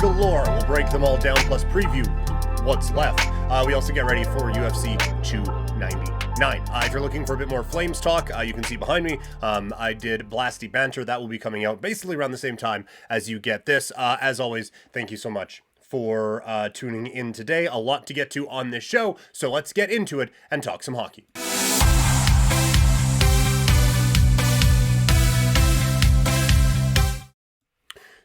galore. We'll break them all down, plus preview what's left. We also get ready for UFC 299. If you're looking for a bit more Flames talk, you can see behind me, I did Blasty Banter. That will be coming out basically around the same time as you get this. As always, thank you so much for tuning in today. A lot to get to on this show, so let's get into it and talk some hockey.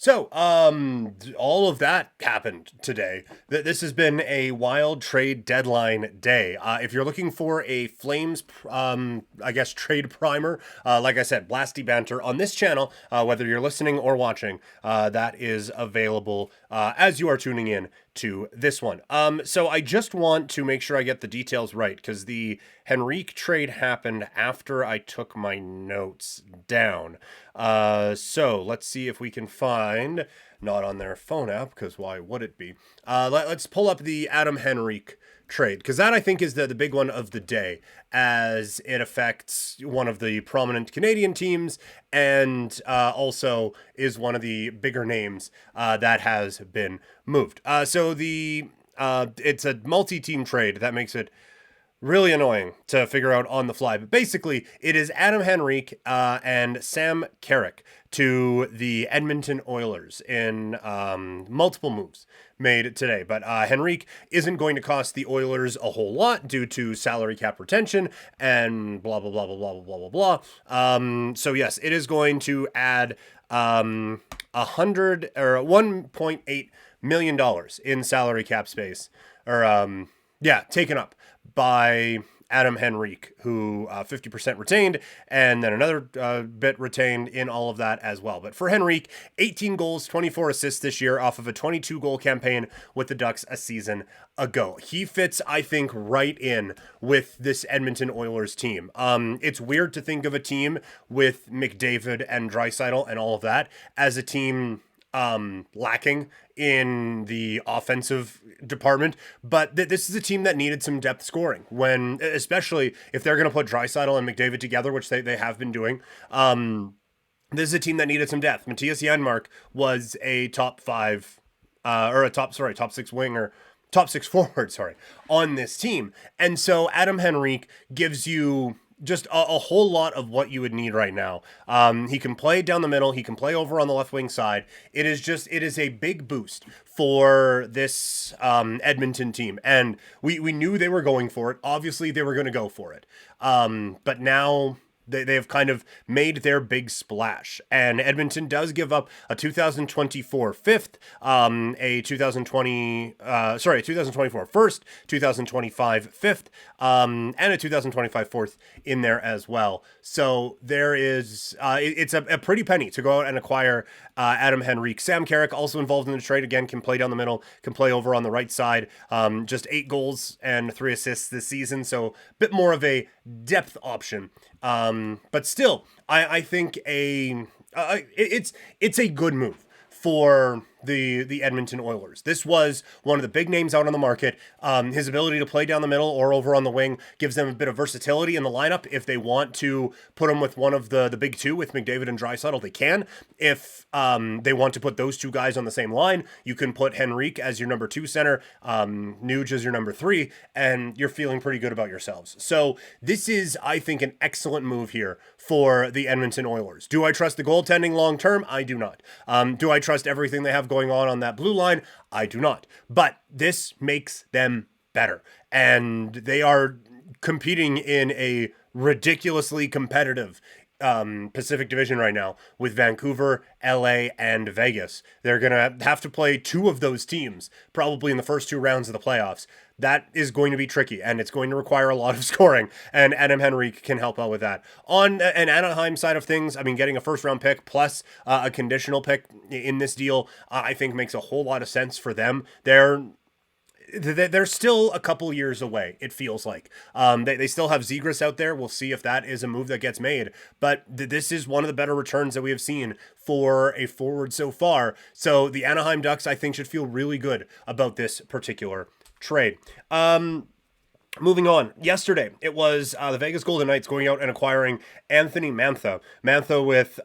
So, all of that happened today. This has been a wild trade deadline day. If you're looking for a Flames, trade primer, like I said, Blasty Banter on this channel, whether you're listening or watching, that is available as you are tuning in to this one. So I just want to make sure I get the details right, because the Henrique trade happened after I took my notes down. So let's see if we can find, not on their phone app, because why would it be? Let's pull up the Adam Henrique trade, because that I think is the big one of the day, as it affects one of the prominent Canadian teams and also is one of the bigger names that has been moved. So it's a multi-team trade that makes it really annoying to figure out on the fly. But basically, it is Adam Henrique and Sam Carrick to the Edmonton Oilers in multiple moves made today. But Henrique isn't going to cost the Oilers a whole lot due to salary cap retention and blah, blah, blah, blah, blah, blah, blah, blah. So yes, it is going to add $1.8 million in salary cap space, or taken up by Adam Henrique, who 50% retained, and then another bit retained in all of that as well. But for Henrique, 18 goals, 24 assists this year off of a 22-goal campaign with the Ducks a season ago. He fits, I think, right in with this Edmonton Oilers team. It's weird to think of a team with McDavid and Draisaitl and all of that as a team lacking in the offensive department, but this is a team that needed some depth scoring, when, especially if they're going to put Draisaitl and McDavid together, which they have been doing. This is a team that needed some depth. Matthias Janmark was a top six winger, top six forward, on this team. And so Adam Henrique gives you just a whole lot of what you would need right now. He can play down the middle. He can play over on the left wing side. It is a big boost for this Edmonton team. And we knew they were going for it. Obviously, they were going to go for it. But now they have kind of made their big splash. And Edmonton does give up a 2024 fifth, a 2024 first, 2025 fifth, and a 2025 fourth in there as well. So there is, it's a pretty penny to go out and acquire Adam Henrique. Sam Carrick also involved in the trade, again, can play down the middle, can play over on the right side. Just 8 goals and 3 assists this season, so a bit more of a depth option. But still, I think it's a good move for the Edmonton Oilers. This was one of the big names out on the market. His ability to play down the middle or over on the wing gives them a bit of versatility in the lineup. If they want to put him with one of the big two, with McDavid and Draisaitl, they can. If they want to put those two guys on the same line, you can put Henrique as your number 2 center, Nuge as your number 3, and you're feeling pretty good about yourselves. So this is, I think, an excellent move here for the Edmonton Oilers. Do I trust the goaltending long term? I do not. Do I trust everything they have going on that blue line? I do not. But this makes them better. And they are competing in a ridiculously competitive Pacific Division right now with Vancouver, LA, and Vegas. They're going to have to play 2 of those teams probably in the first 2 rounds of the playoffs. That is going to be tricky, and it's going to require a lot of scoring, and Adam Henrique can help out with that. On an Anaheim side of things, I mean, getting a first-round pick plus a conditional pick in this deal, I think makes a whole lot of sense for them. They're still a couple years away, it feels like. They still have Zegras out there. We'll see if that is a move that gets made. But this is one of the better returns that we have seen for a forward so far. So the Anaheim Ducks, I think, should feel really good about this particular trade. Moving on, yesterday it was the Vegas Golden Knights going out and acquiring Anthony Mantha. Mantha with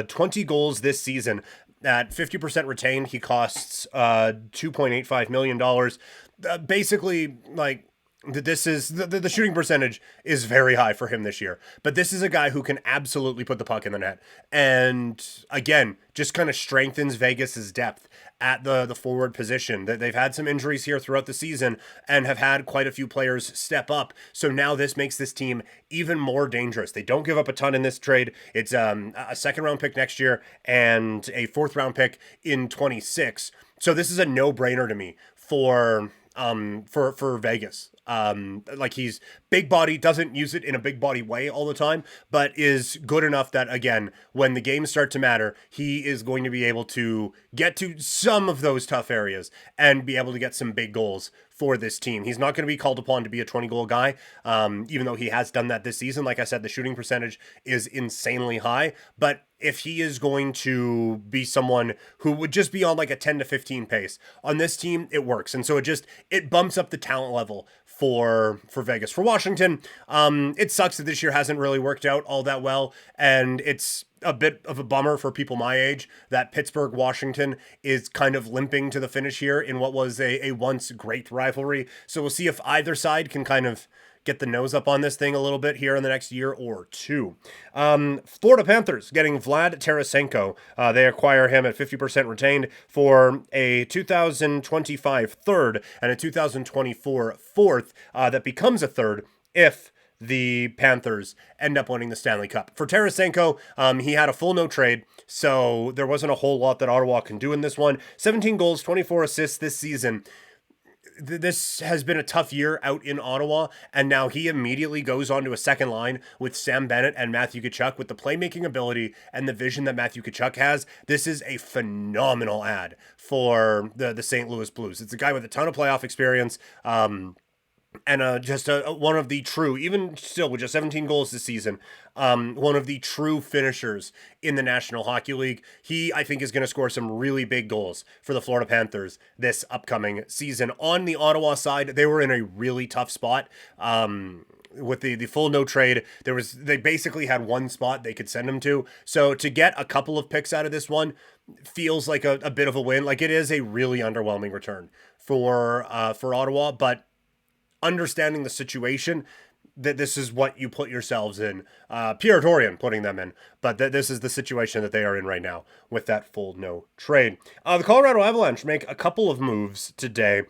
20 goals this season. At 50% retained, he costs $2.85 million. Basically, like, this is the shooting percentage is very high for him this year, but this is a guy who can absolutely put the puck in the net, and again, just kind of strengthens Vegas's depth at the forward position. That they've had some injuries here throughout the season and have had quite a few players step up. So now this makes this team even more dangerous. They don't give up a ton in this trade. It's a second round pick next year and a fourth round pick in 26. So this is a no brainer to me for Vegas. Like, he's big body, doesn't use it in a big body way all the time, but is good enough that, again, when the games start to matter, he is going to be able to get to some of those tough areas and be able to get some big goals for this team. He's not going to be called upon to be a 20-goal guy, even though he has done that this season. Like I said, the shooting percentage is insanely high, but if he is going to be someone who would just be on like a 10 to 15 pace on this team, it works. And so it bumps up the talent level for Vegas. For Washington, it sucks that this year hasn't really worked out all that well, and it's a bit of a bummer for people my age that Pittsburgh Washington is kind of limping to the finish here in what was a once great rivalry. So we'll see if either side can kind of get the nose up on this thing a little bit here in the next year or two. Florida Panthers getting Vlad Tarasenko. They acquire him at 50% retained for a 2025 third and a 2024 fourth that becomes a third if the Panthers end up winning the Stanley Cup. For Tarasenko, he had a full no trade, so there wasn't a whole lot that Ottawa can do in this one. 17 goals, 24 assists this season. This has been a tough year out in Ottawa, and now he immediately goes onto a second line with Sam Bennett and Matthew Tkachuk. With the playmaking ability and the vision that Matthew Tkachuk has, this is a phenomenal ad for the St. Louis Blues. It's a guy with a ton of playoff experience, and just one of the true, even still with just 17 goals this season, one of the true finishers in the National Hockey League. He, I think, is going to score some really big goals for the Florida Panthers this upcoming season. On the Ottawa side, they were in a really tough spot. With the full no trade, they basically had one spot they could send him to. So to get a couple of picks out of this one feels like a bit of a win. Like, it is a really underwhelming return for Ottawa, but understanding the situation, that this is what you put yourselves in. Pierre Dorian putting them in, but this is the situation that they are in right now with that full no trade. The Colorado Avalanche make a couple of moves today.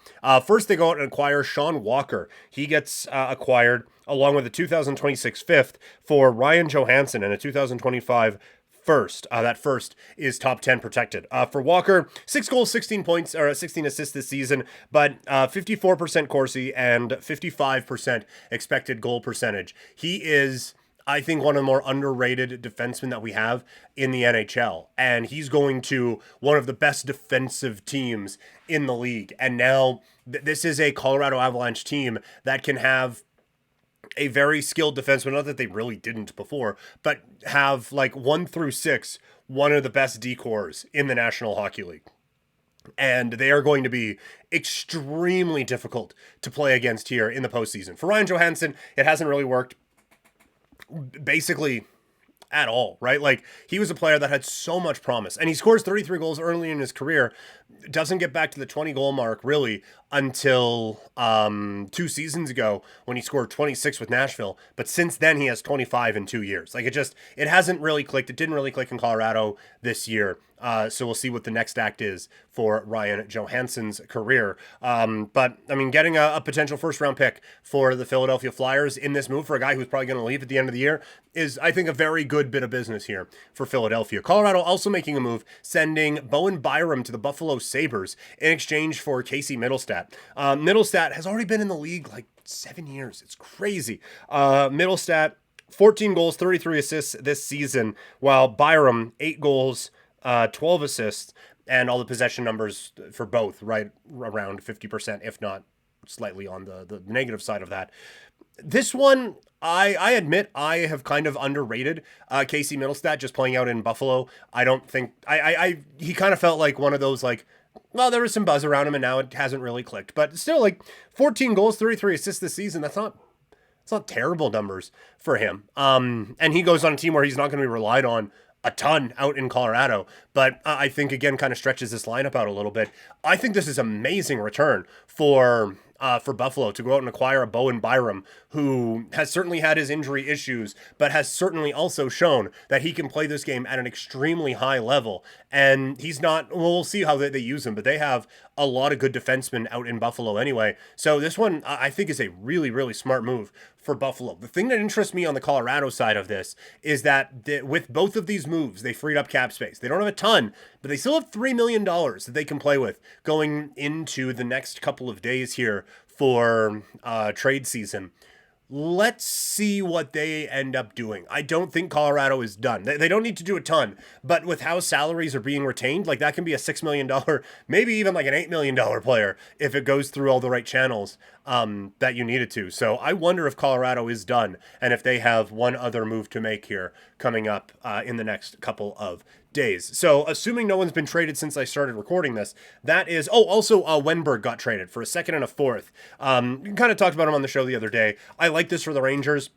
First, they go out and acquire Sean Walker. He gets acquired along with a 2026 fifth for Ryan Johansson and a 2025 first. That first is top 10 protected. For Walker, 6 goals, 16 points, or 16 assists this season, but 54% Corsi and 55% expected goal percentage. He is, I think, one of the more underrated defensemen that we have in the NHL, and he's going to one of the best defensive teams in the league. And now this is a Colorado Avalanche team that can have a very skilled defenseman, not that they really didn't before, but have like 1 through 6, one of the best D-cores in the National Hockey League. And they are going to be extremely difficult to play against here in the postseason. For Ryan Johansson, it hasn't really worked basically at all, right? Like, he was a player that had so much promise, and he scores 33 goals early in his career, doesn't get back to the 20 goal mark really until 2 seasons ago when he scored 26 with Nashville. But since then, he has 25 in 2 years. Like, it hasn't really clicked. It didn't really click in Colorado this year. So we'll see what the next act is for Ryan Johansson's career. But I mean, getting a potential first round pick for the Philadelphia Flyers in this move for a guy who's probably going to leave at the end of the year is, I think, a very good bit of business here for Philadelphia. Colorado also making a move, sending Bowen Byram to the Buffalo Sabres in exchange for Casey Middlestat. Middlestat has already been in the league like 7 years. It's crazy. Middlestat, 14 goals, 33 assists this season, while Byram, 8 goals, 12 assists, and all the possession numbers for both right around 50%, if not slightly on the negative side of that. This one, I admit I have kind of underrated Casey Middlestat just playing out in Buffalo. I don't think he kind of felt like one of those, like, well, there was some buzz around him and now it hasn't really clicked, but still, like, 14 goals, 33 assists this season. It's not terrible numbers for him. And he goes on a team where he's not going to be relied on a ton out in Colorado, but I think again kind of stretches this lineup out a little bit. I think this is amazing return for Buffalo to go out and acquire a Bowen Byram, who has certainly had his injury issues, but has certainly also shown that he can play this game at an extremely high level. And he's not, well, we'll see how they use him, but they have a lot of good defensemen out in Buffalo anyway. So this one, I think, is a really, really smart move for Buffalo. The thing that interests me on the Colorado side of this is that with both of these moves, they freed up cap space. They don't have a ton, but they still have $3 million that they can play with going into the next couple of days here for trade season. Let's see what they end up doing. I don't think Colorado is done. They don't need to do a ton, but with how salaries are being retained, like that can be a $6 million, maybe even like an $8 million player if it goes through all the right channels that you need it to. So I wonder if Colorado is done and if they have one other move to make here coming up in the next couple of days. So assuming no one's been traded since I started recording this, that is, also Wenberg got traded for a second and a fourth. Kind of talked about him on the show the other day. I like this for the Rangers.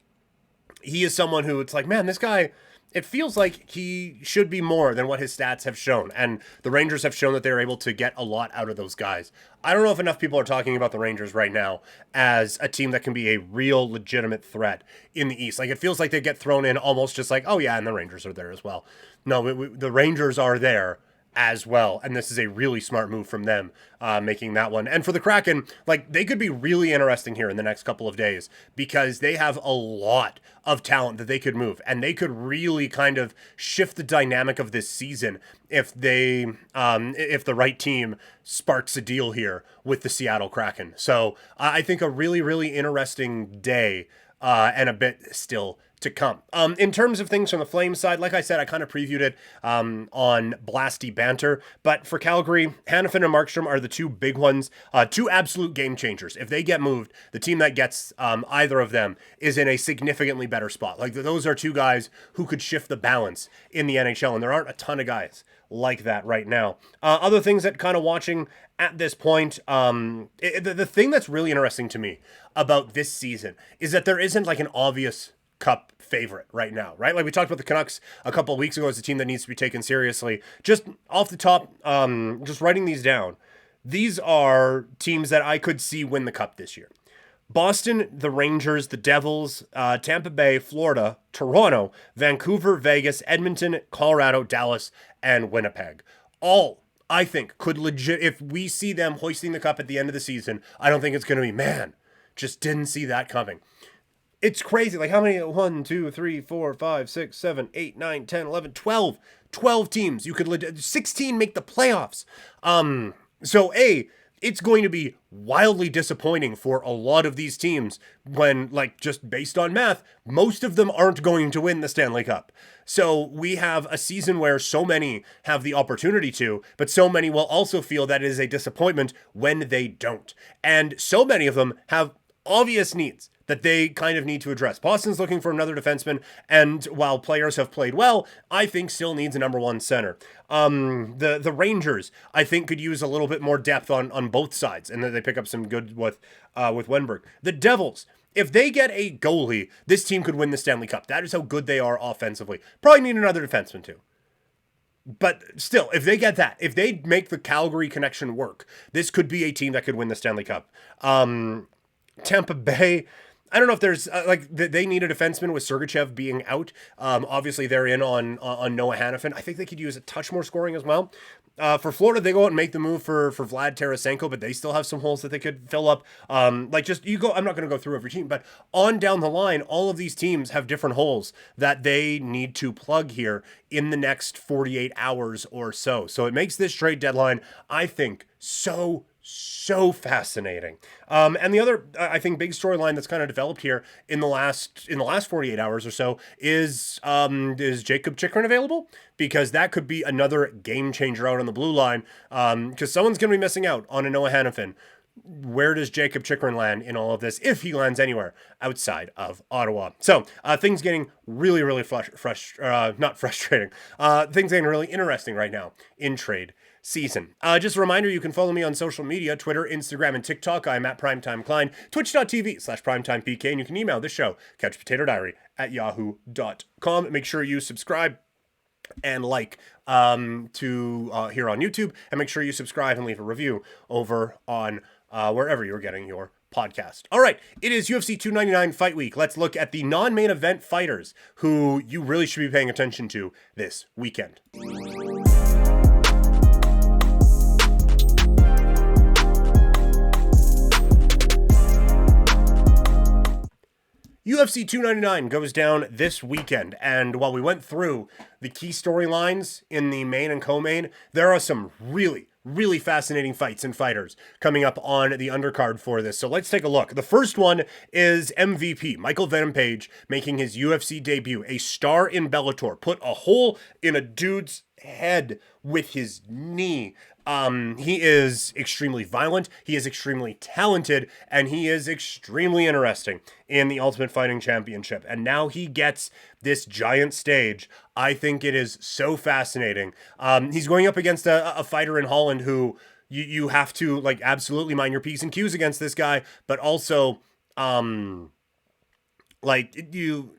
He is someone who it's like, man, this guy, it feels like he should be more than what his stats have shown. And the Rangers have shown that they're able to get a lot out of those guys. I don't know if enough people are talking about the Rangers right now as a team that can be a real legitimate threat in the East. Like it feels like they get thrown in almost just like, oh yeah, and the Rangers are there as well. No, the Rangers are there as well, and this is a really smart move from them making that one. And for the Kraken, like they could be really interesting here in the next couple of days because they have a lot of talent that they could move, and they could really kind of shift the dynamic of this season if the right team sparks a deal here with the Seattle Kraken. So I think a really, really interesting day and a bit still to come. In terms of things from the Flames side, like I said, I kind of previewed it on Blasty Banter, but for Calgary, Hanifin and Markstrom are the two big ones, two absolute game changers. If they get moved, the team that gets either of them is in a significantly better spot. Like those are two guys who could shift the balance in the NHL, and there aren't a ton of guys like that right now. Other things that kind of watching at this point, the thing that's really interesting to me about this season is that there isn't like an obvious Cup favorite right now, right? Like we talked about the Canucks a couple of weeks ago as a team that needs to be taken seriously. Just off the top, just writing these down, these are teams that I could see win the Cup this year. Boston, the Rangers, the Devils, Tampa Bay, Florida, Toronto, Vancouver, Vegas, Edmonton, Colorado, Dallas, and Winnipeg. All, I think, could legit, if we see them hoisting the Cup at the end of the season, I don't think it's going to be, man, just didn't see that coming. It's crazy. Like how many? 1, 2, 3, 4, 5, 6, 7, 8, 9, 10, 11, 12. 12 teams. You could 16 make the playoffs. So it's going to be wildly disappointing for a lot of these teams when, like, just based on math, most of them aren't going to win the Stanley Cup. So we have a season where so many have the opportunity to, but so many will also feel that it is a disappointment when they don't. And so many of them have obvious needs that they kind of need to address. Boston's looking for another defenseman, and while players have played well, I think still needs a number one center. The Rangers, I think, could use a little bit more depth on both sides, and then they pick up some good with Wenberg. The Devils, if they get a goalie, this team could win the Stanley Cup. That is how good they are offensively. Probably need another defenseman too. But still, if they get that, if they make the Calgary connection work, this could be a team that could win the Stanley Cup. Tampa Bay, I don't know if there's they need a defenseman with Sergachev being out. Obviously, they're in on Noah Hanifin. I think they could use a touch more scoring as well. For Florida, they go out and make the move for Vlad Tarasenko, but they still have some holes that they could fill up. I'm not going to go through every team, but on down the line, all of these teams have different holes that they need to plug here in the next 48 hours or so. So it makes this trade deadline, I think, so fascinating. And the other, I think, big storyline that's kind of developed here in the last 48 hours or so is Jacob Chikrin available? Because that could be another game changer out on the blue line. Because someone's going to be missing out on a Noah Hanifin. Where does Jacob Chikrin land in all of this, if he lands anywhere outside of Ottawa? So things getting really, really not frustrating. Things getting really interesting right now in trade season. Just a reminder, you can follow me on social media, Twitter, Instagram, and TikTok. I'm at Primetime Klein, twitch.tv/primetimepk, and you can email the show, couchpotatodiary@yahoo.com. Make sure you subscribe and like to here on YouTube, and make sure you subscribe and leave a review over on wherever you're getting your podcast. All right, it is UFC 299 Fight Week. Let's look at the non-main event fighters who you really should be paying attention to this weekend. UFC 299 goes down this weekend, and while we went through the key storylines in the main and co-main, there are some really fascinating fights and fighters coming up on the undercard for this. So let's take a look. The first one is MVP, Michael Venom Page, making his UFC debut, a star in Bellator, put a hole in a dude's head with his knee. He is extremely violent, he is extremely talented, and he is extremely interesting in the Ultimate Fighting Championship. And now he gets this giant stage. I think it is so fascinating. He's going up against a fighter in Holland who you have to like absolutely mind your P's and Q's against this guy, but also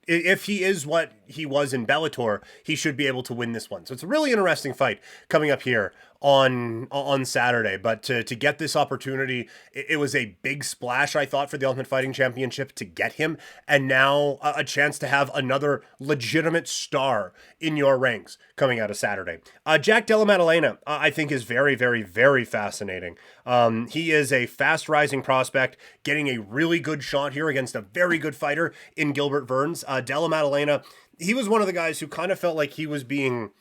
if he is what he was in Bellator, he should be able to win this one. So it's a really interesting fight coming up here on Saturday. But to get this opportunity, it was a big splash, I thought, for the Ultimate Fighting Championship to get him, and now a chance to have another legitimate star in your ranks coming out of Saturday. Jack Della Maddalena, I think, is very fascinating. He is a fast rising prospect, getting a really good shot here against a very good fighter in Gilbert Burns. Della Maddalena, he was one of the guys who kind of felt like he was being...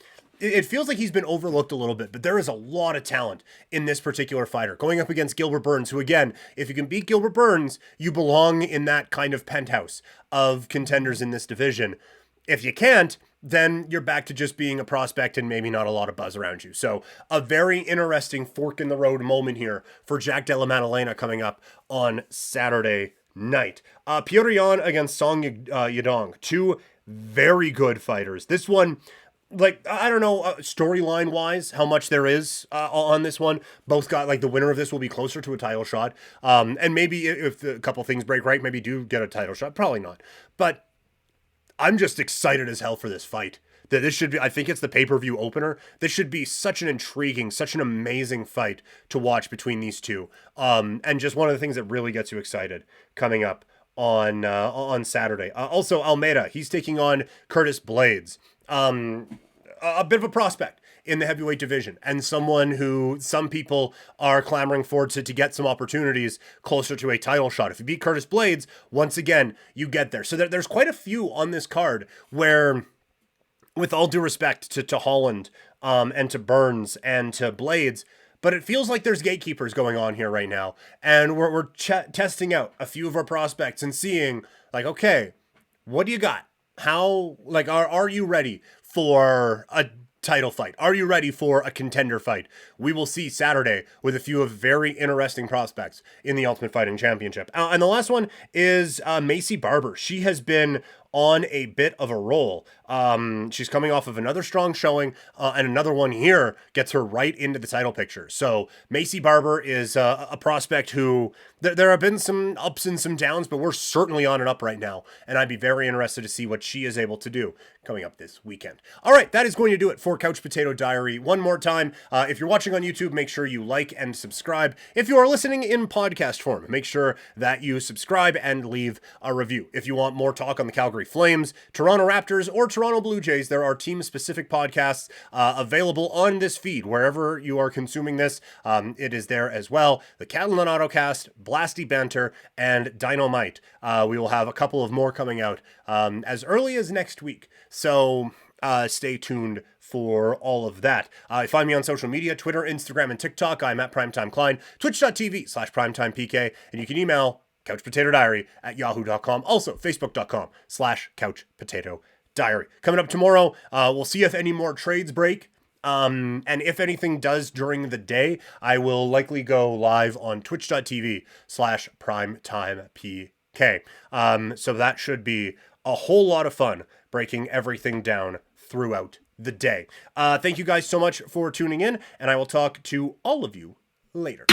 It feels like he's been overlooked a little bit, but there is a lot of talent in this particular fighter. Going up against Gilbert Burns, who, again, if you can beat Gilbert Burns, you belong in that kind of penthouse of contenders in this division. If you can't, then you're back to just being a prospect and maybe not a lot of buzz around you. So a very interesting fork in the road moment here for Jack Della Maddalena coming up on Saturday night. Petr Yan against Song Yadong, two very good fighters. This one... like, I don't know, storyline wise, how much there is on this one. Both got, like, the winner of this will be closer to a title shot. And maybe if a couple things break right, maybe do get a title shot. Probably not. But I'm just excited as hell for this fight. That this should be, I think it's the pay-per-view opener. This should be such an intriguing, such an amazing fight to watch between these two. And just one of the things that really gets you excited coming up on Saturday. Also, Almeida, he's taking on Curtis Blades. A bit of a prospect in the heavyweight division, and someone who some people are clamoring for to get some opportunities closer to a title shot. If you beat Curtis Blades, once again, you get there. So there's quite a few on this card where, with all due respect to Holland and to Burns and to Blades, but it feels like there's gatekeepers going on here right now, and we're testing out a few of our prospects and seeing, like, okay, what do you got? How, like, are you ready for a title fight? Are you ready for a contender fight? We will see Saturday with a few of very interesting prospects in the Ultimate Fighting Championship. And the last one is Macy Barber. She has been on a bit of a roll. She's coming off of another strong showing, and another one here gets her right into the title picture. So Macy Barber is a prospect who there have been some ups and some downs, but we're certainly on an up right now, and I'd be very interested to see what she is able to do coming up this weekend. All right, that is going to do it for Couch Potato Diary. One more time, if you're watching on YouTube, make sure you like and subscribe. If you are listening in podcast form, make sure that you subscribe and leave a review. If you want more talk on the Calgary Flames, Toronto Raptors, or Toronto Blue Jays, there are team-specific podcasts available on this feed. Wherever you are consuming this, it is there as well. The Catalan Autocast, Blasty Banter, and Dynamite. We will have a couple of more coming out as early as next week. So stay tuned for all of that. Find me on social media, Twitter, Instagram, and TikTok. I'm at Primetime Klein, twitch.tv/primetimepk, and you can email couchpotatodiary@yahoo.com. Also, facebook.com/couchpotatodiary. Coming up tomorrow, we'll see if any more trades break. And if anything does during the day, I will likely go live on twitch.tv/primetimepk. So that should be a whole lot of fun breaking everything down throughout the day. Thank you guys so much for tuning in, and I will talk to all of you later.